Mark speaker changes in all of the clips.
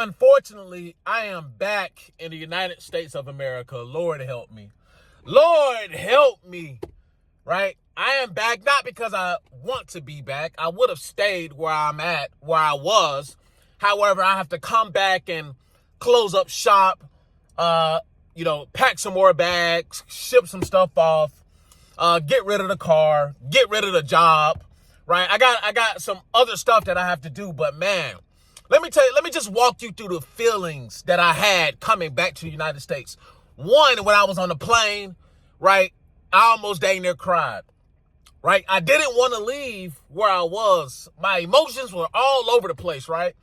Speaker 1: unfortunately, I am back in the United States of America. Lord help me. Lord help me. Right? I am back not because I want to be back. I would have stayed where I'm at, where I was. However, I have to come back and close up shop, pack some more bags, ship some stuff off, get rid of the car, get rid of the job, right? I got some other stuff that I have to do, but man, let me just walk you through the feelings that I had coming back to the United States. One, when I was on the plane, right, I almost dang near cried, right? I didn't want to leave where I was. My emotions were all over the place, right?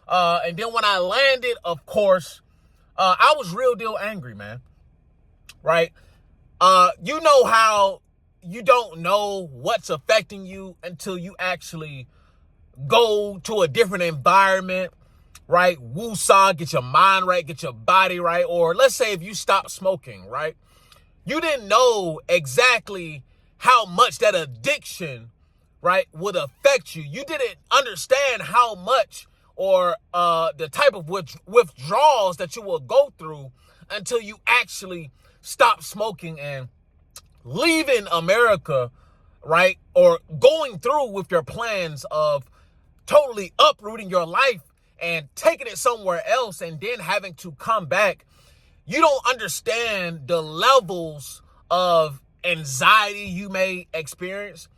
Speaker 1: And then when I landed, of course, I was real deal angry, man, right? You know how you don't know what's affecting you until you actually go to a different environment, right? Woo-saw, get your mind right, get your body right. Or let's say if you stop smoking, right? You didn't know exactly how much that addiction, right, would affect you. You didn't understand how much or the type of withdrawals that you will go through until you actually stop smoking and leaving America, right? Or going through with your plans of totally uprooting your life and taking it somewhere else and then having to come back. You don't understand the levels of anxiety you may experience.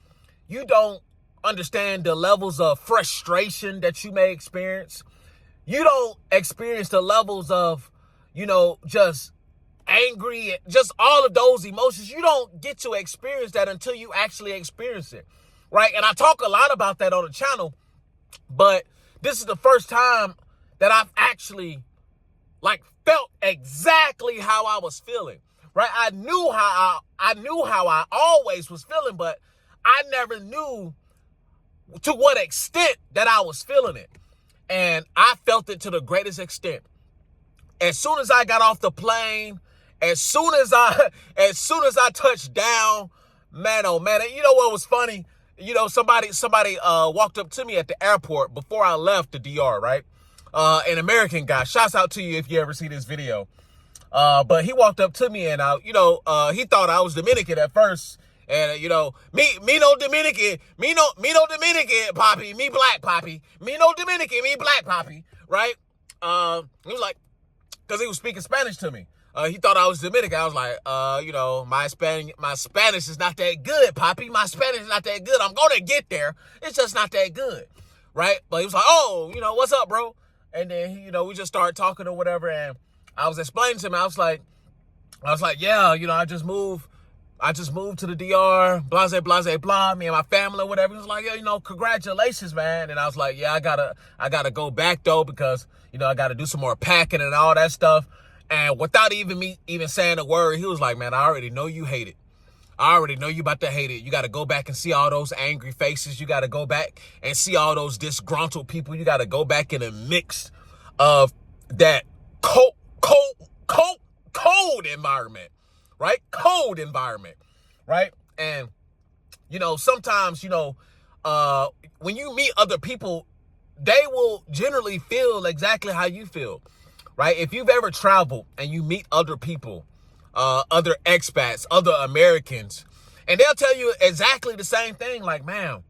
Speaker 1: You don't understand the levels of frustration that you may experience. You don't experience the levels of, just angry, just all of those emotions. You don't get to experience that until you actually experience it, right? And I talk a lot about that on the channel, but this is the first time that I've actually felt exactly how I was feeling, right? I knew how I always was feeling, but I never knew to what extent that I was feeling it. And I felt it to the greatest extent. As soon as I got off the plane, as soon as I touched down, man, oh man, you know what was funny? Somebody walked up to me at the airport before I left the DR, right? An American guy. Shouts out to you if you ever see this video. But he walked up to me and he thought I was Dominican at first. And me no Dominican, me no Dominican, Poppy, me black Poppy, me no Dominican, me black Poppy, right? He was like, because he was speaking Spanish to me. He thought I was Dominican. I was like, my Spanish is not that good, Poppy. My Spanish is not that good. I'm gonna get there. It's just not that good, right? But he was like, oh, what's up, bro? And then we just started talking or whatever. And I was explaining to him. I was like, yeah, I just moved to the DR, blase, blase, blah, me and my family or whatever. He was like, yeah, congratulations, man. And I was like, yeah, I gotta go back though, because, I gotta do some more packing and all that stuff. And without me even saying a word, he was like, man, I already know you hate it. I already know you about to hate it. You got to go back and see all those angry faces. You got to go back and see all those disgruntled people. You got to go back in a mix of that cold environment, right? Cold environment, right? And, sometimes, when you meet other people, they will generally feel exactly how you feel, right? If you've ever traveled and you meet other people, other expats, other Americans, and they'll tell you exactly the same thing. Like, man,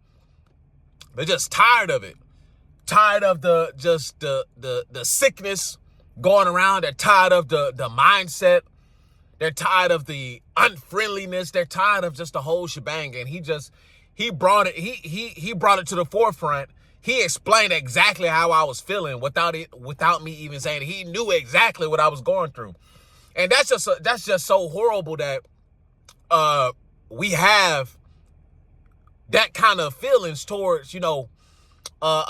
Speaker 1: they're just tired of it. Tired of the sickness going around. They're tired of the mindset. They're tired of the unfriendliness. They're tired of just the whole shebang. And he brought it to the forefront. He explained exactly how I was feeling without me even saying it. He knew exactly what I was going through. And that's just so horrible that we have that kind of feelings towards, a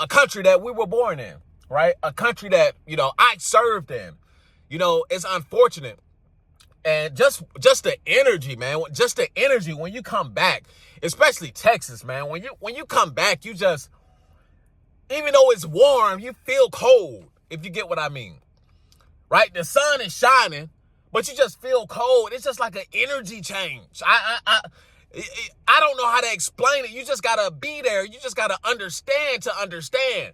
Speaker 1: country that we were born in, right? A country that, I served in. It's unfortunate. And just the energy, man, just the energy when you come back, especially Texas, man, when you come back, you just, even though it's warm, you feel cold, if you get what I mean, right? The sun is shining, but you just feel cold. It's just like an energy change. I don't know how to explain it. You just got to be there. You just got to understand to understand.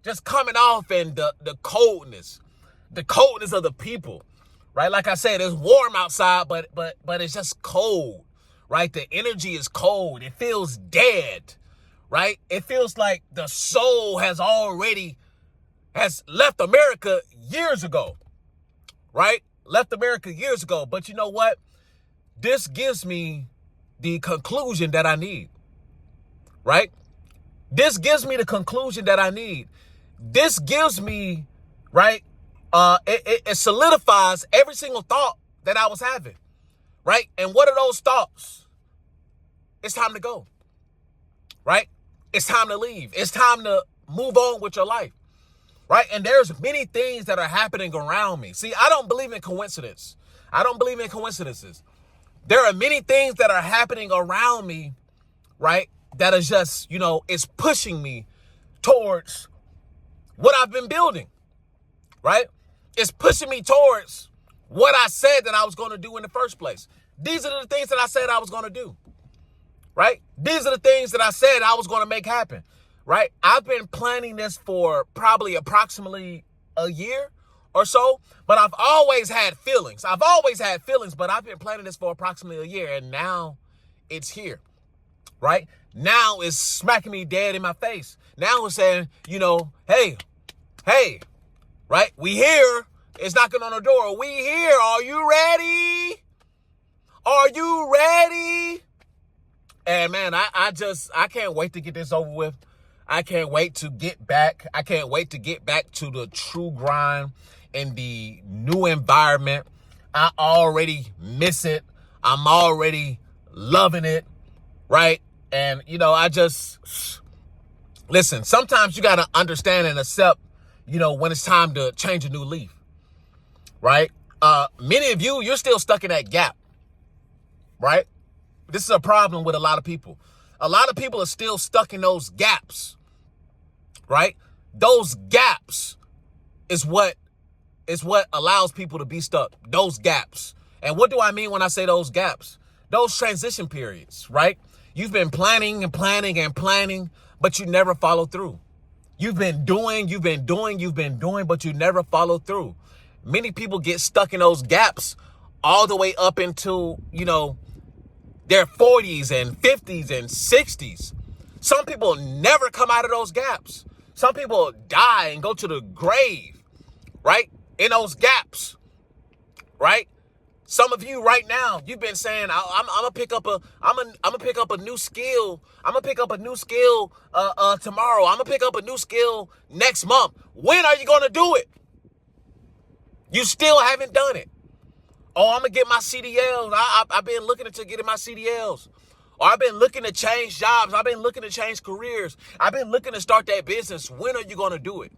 Speaker 1: just coming off, and the coldness of the people, right? Like I said, it's warm outside, but it's just cold, right? The energy is cold. It feels dead, right? It feels like the soul has left America years ago, right? Left America years ago. But you know what? This gives me the conclusion that I need, right? This gives me the conclusion that I need. This gives me, right? It solidifies every single thought that I was having, right? And what are those thoughts? It's time to go, right? It's time to leave. It's time to move on with your life, right? And there's many things that are happening around me. See, I don't believe in coincidence. I don't believe in coincidences. There are many things that are happening around me, right? That is just, it's pushing me towards what I've been building, right? It's pushing me towards what I said that I was going to do in the first place. These are the things that I said I was going to do, right? These are the things that I said I was going to make happen, right? I've been planning this for probably approximately a year or so, but I've always had feelings. But I've been planning this for approximately a year, and now it's here, right? Now it's smacking me dead in my face. Now it's saying, hey, right? We here. It's knocking on the door. We here. Are you ready? Are you ready? And man, I can't wait to get this over with. I can't wait to get back. I can't wait to get back to the true grind in the new environment. I already miss it. I'm already loving it, right? And, listen, sometimes you got to understand and accept, when it's time to change a new leaf, right? Many of you're still stuck in that gap, right? This is a problem with a lot of people. A lot of people are still stuck in those gaps, right? Those gaps is what allows people to be stuck, those gaps. And what do I mean when I say those gaps? Those transition periods, right? You've been planning and planning and planning, but you never follow through. You've been doing, but you never follow through. Many people get stuck in those gaps all the way up into, their 40s and 50s and 60s. Some people never come out of those gaps. Some people die and go to the grave, right? In those gaps, right? Some of you right now, you've been saying, I'm gonna pick up a new skill. I'm gonna pick up a new skill tomorrow. I'm gonna pick up a new skill next month. When are you gonna do it? You still haven't done it. Oh, I'm gonna get my CDLs. I've been looking into getting my CDLs. Or I've been looking to change jobs. I've been looking to change careers. I've been looking to start that business. When are you gonna do it?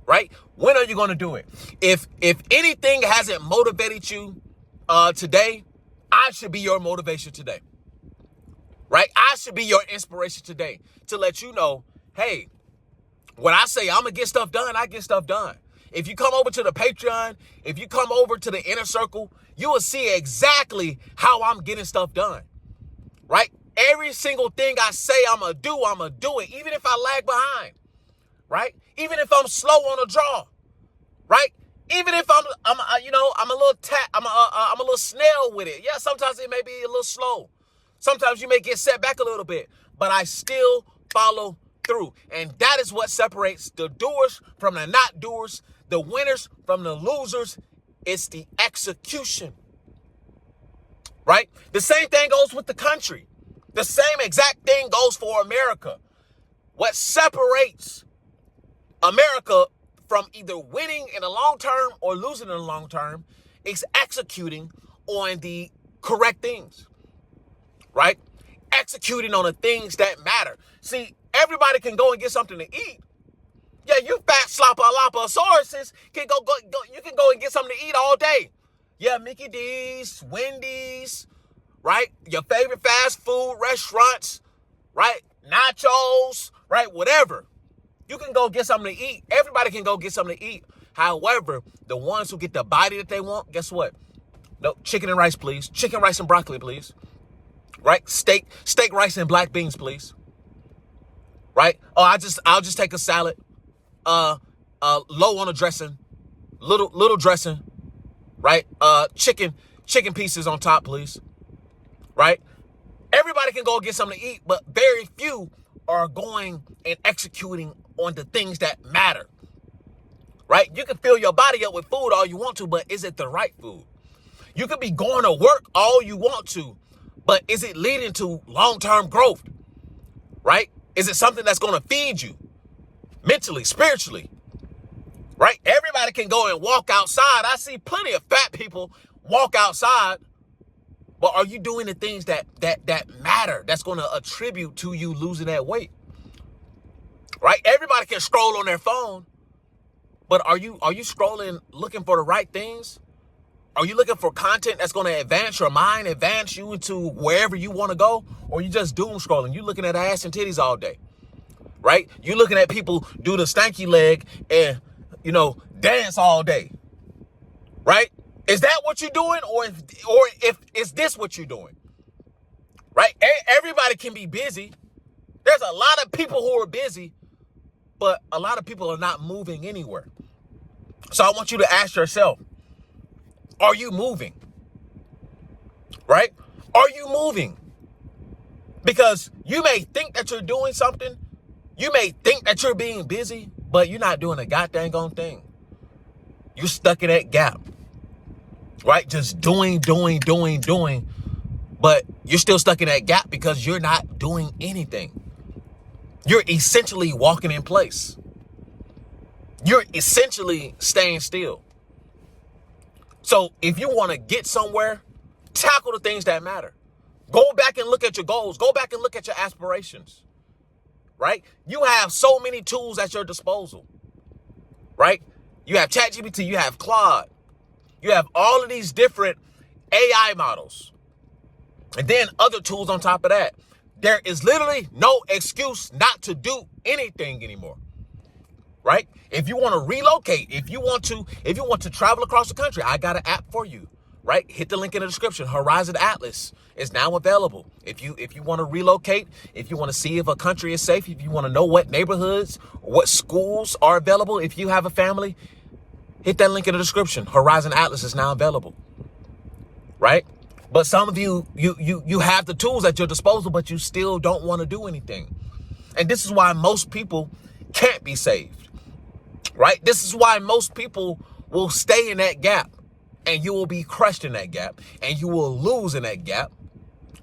Speaker 1: Right? When are you going to do it? If anything hasn't motivated you today, I should be your motivation today. Right? I should be your inspiration today to let you know, hey, when I say I'm going to get stuff done, I get stuff done. If you come over to the Patreon, if you come over to the inner circle, you will see exactly how I'm getting stuff done. Right? Every single thing I say I'm going to do it, even if I lag behind. Right? Even if I'm slow on a draw, right? Even if I'm a little snail with it. Yeah, sometimes it may be a little slow. Sometimes you may get set back a little bit, but I still follow through. And that is what separates the doers from the not doers, the winners from the losers. It's the execution, right? The same thing goes with the country. The same exact thing goes for America. What separates America from either winning in the long term or losing in the long term is executing on the correct things, right? Executing on the things that matter. See, everybody can go and get something to eat. Yeah, you fat sloppalopasauruses can go. You can go and get something to eat all day. Yeah, Mickey D's, Wendy's, right? Your favorite fast food restaurants, right? Nachos, right? Whatever. You can go get something to eat. Everybody can go get something to eat. However, the ones who get the body that they want, guess what? No, chicken and rice, please. Chicken, rice, and broccoli, please. Right? Steak, rice, and black beans, please. Right? Oh, I'll just take a salad. low on the dressing, little dressing, right? Chicken pieces on top, please, right? Everybody can go get something to eat, but very few are going and executing on the things that matter, right? You can fill your body up with food all you want to, but is it the right food? You could be going to work all you want to, but is it leading to long-term growth, right? Is it something that's going to feed you mentally, spiritually, right? Everybody can go and walk outside. I see plenty of fat people walk outside, but are you doing the things that matter, that's going to attribute to you losing that weight, right? Everybody can scroll on their phone, but are you scrolling looking for the right things? Are you looking for content that's going to advance your mind, advance you into wherever you want to go? Or you just doom scrolling? You looking at ass and titties all day, right? You looking at people do the stanky leg and, dance all day, right? Is that what you're doing? Or if is this what you're doing, right? Everybody can be busy. There's a lot of people who are busy, but a lot of people are not moving anywhere. So I want you to ask yourself, are you moving? Right? Are you moving? Because you may think that you're doing something. You may think that you're being busy, but you're not doing a goddamn on thing. You're stuck in that gap. Right? Just doing. But you're still stuck in that gap because you're not doing anything. You're essentially walking in place. You're essentially staying still. So if you want to get somewhere, tackle the things that matter. Go back and look at your goals. Go back and look at your aspirations, right? You have so many tools at your disposal, right? You have ChatGPT, you have Claude, you have all of these different AI models, and then other tools on top of that. There is literally no excuse not to do anything anymore. Right? If you want to relocate, if you want to travel across the country, I got an app for you, right? Hit the link in the description. Horizon Atlas is now available. If you want to relocate, if you want to see if a country is safe, if you want to know what neighborhoods, what schools are available, if you have a family, hit that link in the description. Horizon Atlas is now available, right? But some of you have the tools at your disposal, but you still don't want to do anything. And this is why most people can't be saved. Right? This is why most people will stay in that gap, and you will be crushed in that gap, and you will lose in that gap,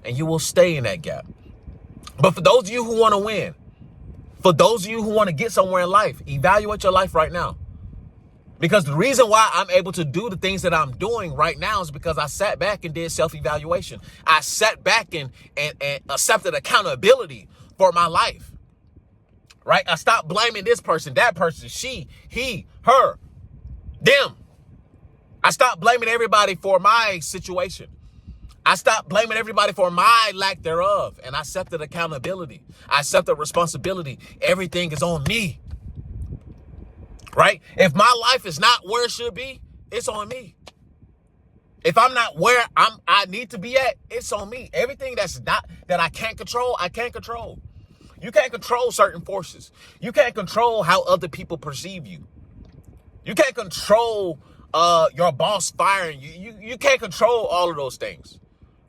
Speaker 1: and you will stay in that gap. But for those of you who want to win, for those of you who want to get somewhere in life, evaluate your life right now. Because the reason why I'm able to do the things that I'm doing right now is because I sat back and did self-evaluation. I sat back and accepted accountability for my life. Right? I stopped blaming this person, that person, she, he, her, them. I stopped blaming everybody for my situation. I stopped blaming everybody for my lack thereof. And I accepted accountability. I accepted responsibility. Everything is on me. Right? If my life is not where it should be, it's on me. If I'm not where I need to be at, it's on me. Everything that I can't control, I can't control. You can't control certain forces. You can't control how other people perceive you. You can't control your boss firing you. You can't control all of those things,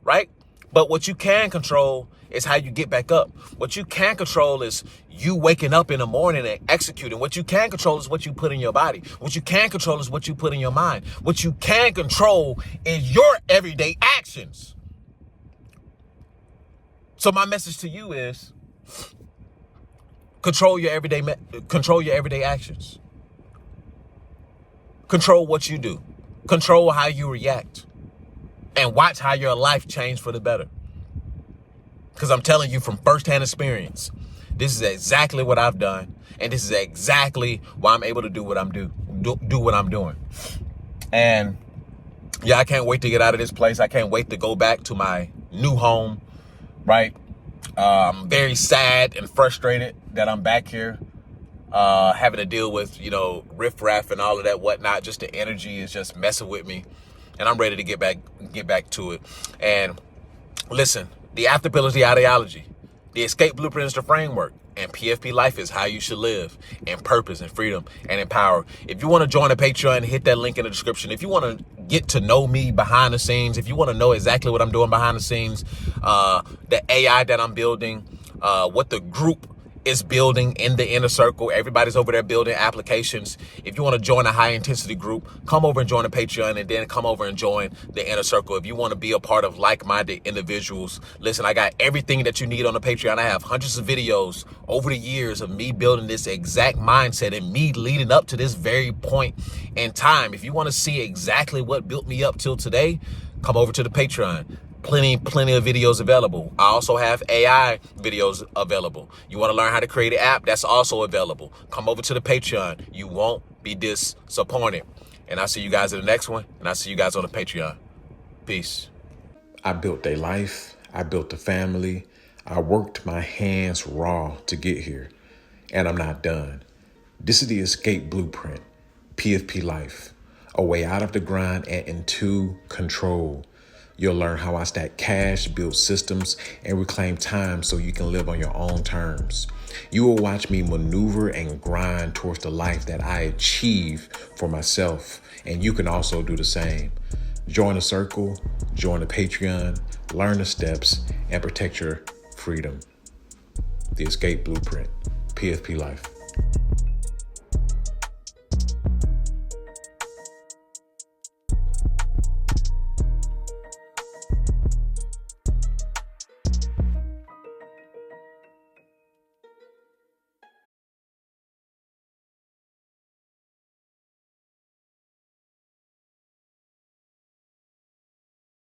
Speaker 1: right? But what you can control is how you get back up. What you can control is you waking up in the morning and executing. What you can control is what you put in your body. What you can control is what you put in your mind. What you can control is your everyday actions. So my message to you is control your everyday actions. Control what you do. Control how you react. And watch how your life change for the better. Because I'm telling you from firsthand experience, this is exactly what I've done. And this is exactly why I'm able to do what I'm doing. And yeah, I can't wait to get out of this place. I can't wait to go back to my new home, right? I'm very sad and frustrated that I'm back here, having to deal with, riffraff and all of that whatnot. Just the energy is just messing with me, and I'm ready to get back to it. And listen, the adaptability ideology, The Escape Blueprint is the framework, and PFP Life is how you should live in purpose and freedom and in power. If you want to join the Patreon, hit that link in the description. If you want to get to know me behind the scenes, if you want to know exactly what I'm doing behind the scenes, the AI that I'm building, what the group is building in the inner circle. Everybody's over there building applications. If you want to join a high intensity group, come over and join the Patreon, and then come over and join the inner circle. If you want to be a part of like-minded individuals, listen, I got everything that you need on the Patreon. I have hundreds of videos over the years of me building this exact mindset and me leading up to this very point in time. If you want to see exactly what built me up till today, come over to the Patreon. Plenty of videos available. I also have AI videos available. You want to learn how to create an app? That's also available. Come over to the Patreon. You won't be disappointed. And I'll see you guys in the next one. And I'll see you guys on the Patreon. Peace. I built a life. I built a family. I worked my hands raw to get here. And I'm not done. This is the Escape Blueprint. PFP Life. A way out of the grind and into control. You'll learn how I stack cash, build systems, and reclaim time so you can live on your own terms. You will watch me maneuver and grind towards the life that I achieve for myself, and you can also do the same. Join the circle, join the Patreon, learn the steps, and protect your freedom. The Escape Blueprint, PFP Life.